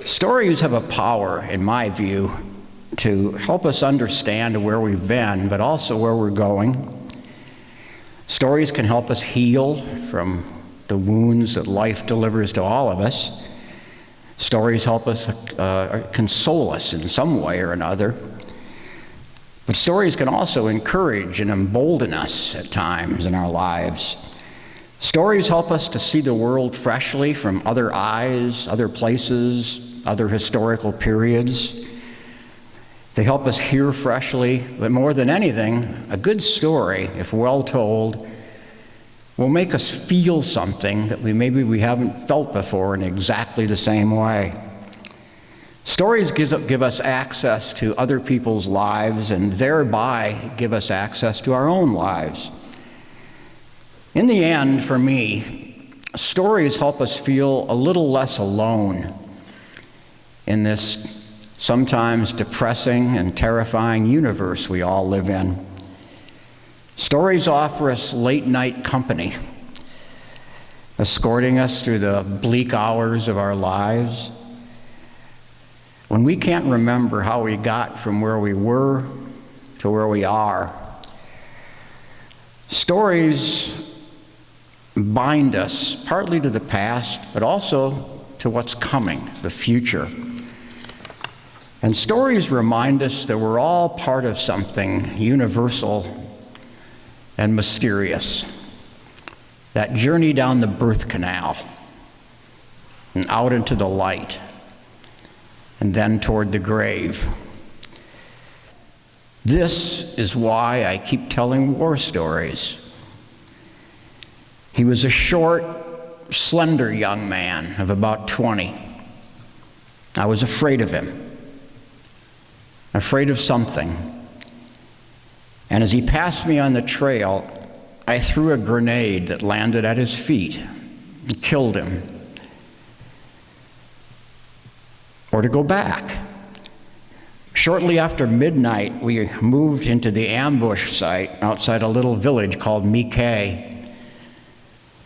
Stories have a power, in my view, to help us understand where we've been, but also where we're going. Stories can help us heal from the wounds that life delivers to all of us. Stories help us console us in some way or another. But stories can also encourage and embolden us at times in our lives. Stories help us to see the world freshly from other eyes, other places, other historical periods. They help us hear freshly, but more than anything, a good story, if well told, will make us feel something that maybe we haven't felt before in exactly the same way. Stories give us access to other people's lives and thereby give us access to our own lives. In the end, for me, stories help us feel a little less alone in this sometimes depressing and terrifying universe we all live in. Stories offer us late-night company, escorting us through the bleak hours of our lives, when we can't remember how we got from where we were to where we are. Stories bind us partly to the past, but also to what's coming, the future. And stories remind us that we're all part of something universal and mysterious. That journey down the birth canal and out into the light, and then toward the grave. This is why I keep telling war stories. He was a short, slender young man of about 20. I was afraid of him, afraid of something. And as he passed me on the trail, I threw a grenade that landed at his feet and killed him. Or to go back. Shortly after midnight, we moved into the ambush site outside a little village called Mike.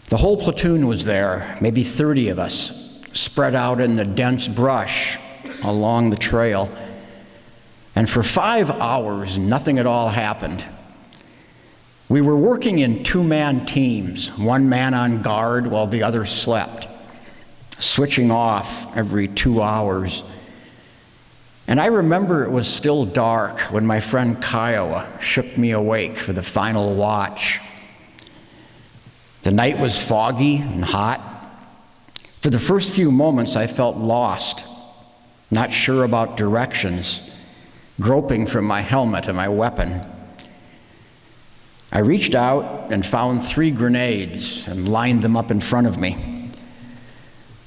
The whole platoon was there, maybe 30 of us, spread out in the dense brush along the trail. And for 5 hours, nothing at all happened. We were working in two-man teams, one man on guard while the other slept, switching off every 2 hours. And I remember it was still dark when my friend Kiowa shook me awake for the final watch. The night was foggy and hot. For the first few moments, I felt lost, not sure about directions, groping for my helmet and my weapon. I reached out and found 3 grenades and lined them up in front of me.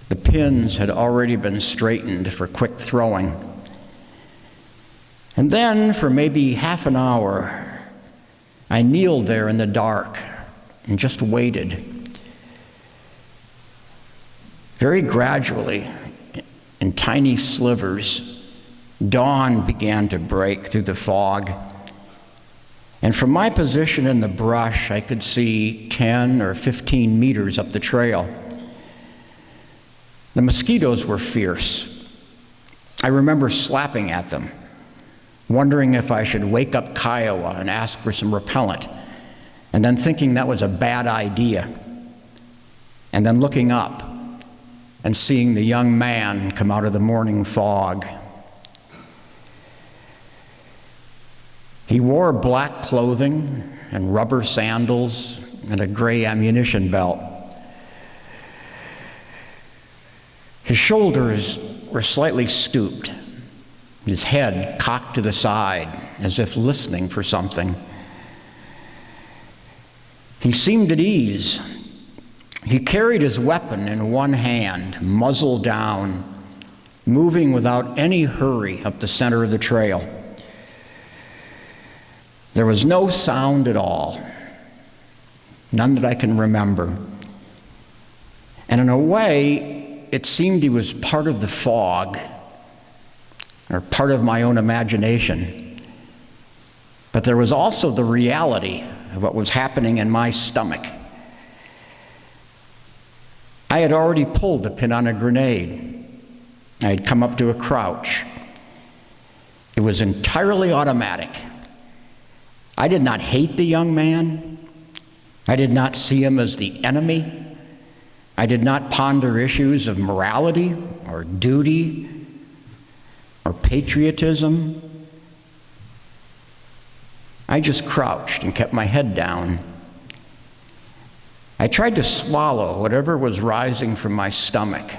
The pins had already been straightened for quick throwing. And then, for maybe half an hour, I kneeled there in the dark and just waited. Very gradually, in tiny slivers, dawn began to break through the fog. And from my position in the brush, I could see 10 or 15 meters up the trail. The mosquitoes were fierce. I remember slapping at them, wondering if I should wake up Kiowa and ask for some repellent, and then thinking that was a bad idea, and then looking up and seeing the young man come out of the morning fog. He wore black clothing and rubber sandals and a gray ammunition belt. His shoulders were slightly stooped, his head cocked to the side as if listening for something. He seemed at ease. He carried his weapon in one hand, muzzle down, moving without any hurry up the center of the trail. There was no sound at all, none that I can remember. And in a way, it seemed he was part of the fog, or part of my own imagination. But there was also the reality of what was happening in my stomach. I had already pulled the pin on a grenade. I had come up to a crouch. It was entirely automatic. I did not hate the young man. I did not see him as the enemy. I did not ponder issues of morality or duty or patriotism. I just crouched and kept my head down. I tried to swallow whatever was rising from my stomach,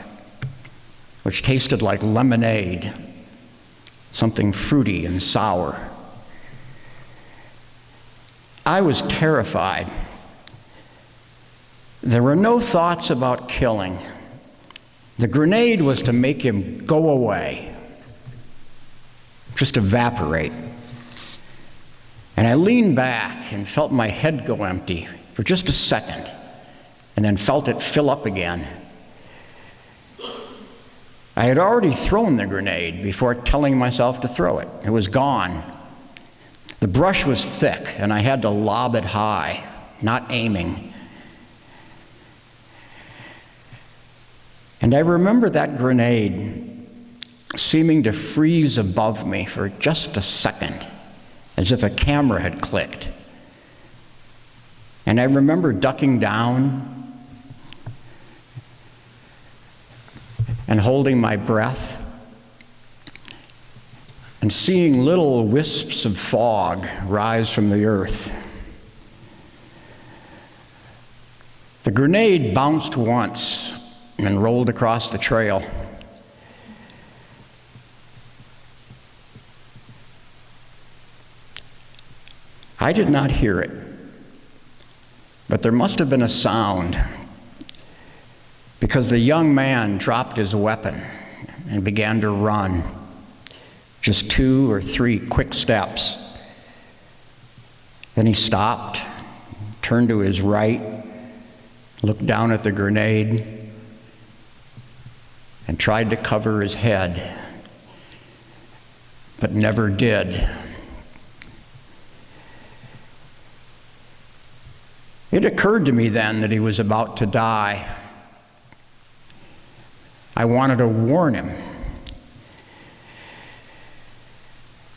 which tasted like lemonade, something fruity and sour. I was terrified. There were no thoughts about killing. The grenade was to make him go away, just evaporate. And I leaned back and felt my head go empty for just a second, and then felt it fill up again. I had already thrown the grenade before telling myself to throw it. It was gone. The brush was thick, and I had to lob it high, not aiming. And I remember that grenade seeming to freeze above me for just a second, as if a camera had clicked. And I remember ducking down and holding my breath and seeing little wisps of fog rise from the earth. The grenade bounced once and rolled across the trail. I did not hear it, but there must have been a sound, because the young man dropped his weapon and began to run. Just 2 or 3 quick steps. Then he stopped, turned to his right, looked down at the grenade, and tried to cover his head, but never did. It occurred to me then that he was about to die. I wanted to warn him.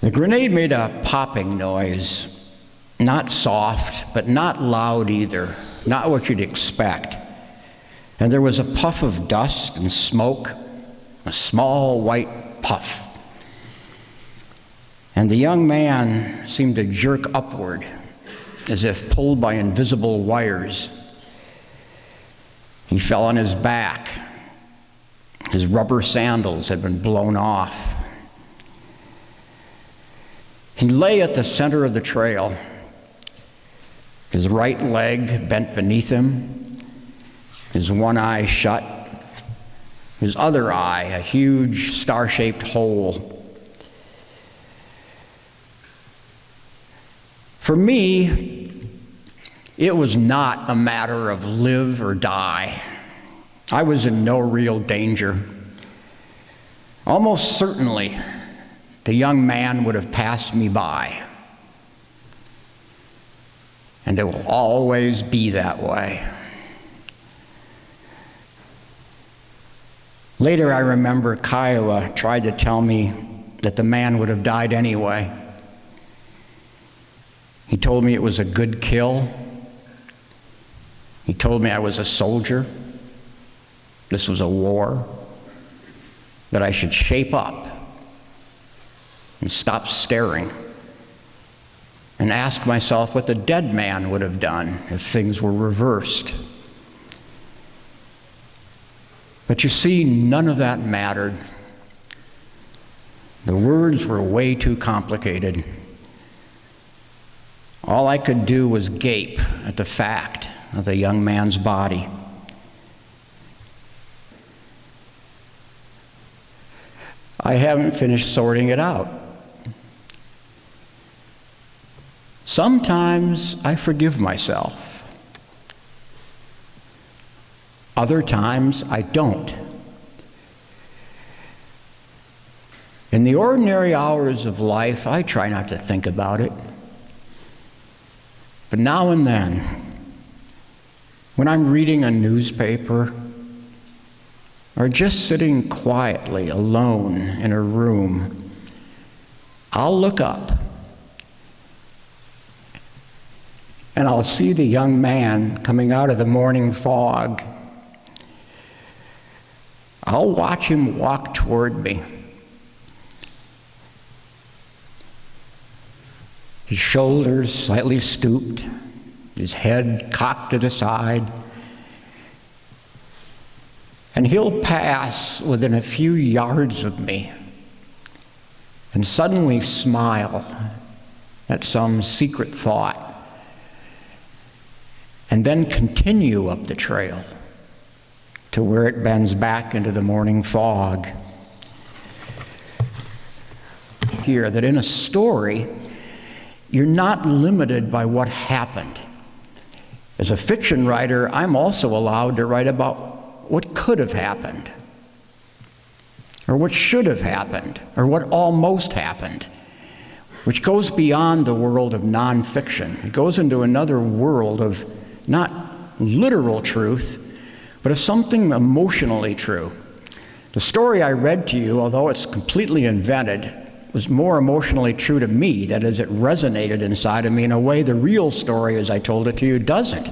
The grenade made a popping noise, not soft, but not loud either, not what you'd expect. And there was a puff of dust and smoke, a small white puff. And the young man seemed to jerk upward, as if pulled by invisible wires. He fell on his back. His rubber sandals had been blown off. He lay at the center of the trail, his right leg bent beneath him, his one eye shut, his other eye a huge star-shaped hole. For me, it was not a matter of live or die. I was in no real danger. Almost certainly, the young man would have passed me by. And it will always be that way. Later, I remember Kiowa tried to tell me that the man would have died anyway. He told me it was a good kill. He told me I was a soldier. This was a war. That I should shape up and stop staring and ask myself what the dead man would have done if things were reversed. But you see, none of that mattered. The words were way too complicated. All I could do was gape at the fact of the young man's body. I haven't finished sorting it out. Sometimes I forgive myself. Other times I don't. In the ordinary hours of life, I try not to think about it. But now and then, when I'm reading a newspaper or just sitting quietly alone in a room, I'll look up and I'll see the young man coming out of the morning fog. I'll watch him walk toward me. His shoulders slightly stooped, his head cocked to the side, and he'll pass within a few yards of me and suddenly smile at some secret thought, and then continue up the trail to where it bends back into the morning fog. Here, that in a story, you're not limited by what happened. As a fiction writer, I'm also allowed to write about what could have happened, or what should have happened, or what almost happened, which goes beyond the world of nonfiction. It goes into another world of not literal truth, but of something emotionally true. The story I read to you, although it's completely invented, was more emotionally true to me. That is, it resonated inside of me in a way the real story, as I told it to you, doesn't.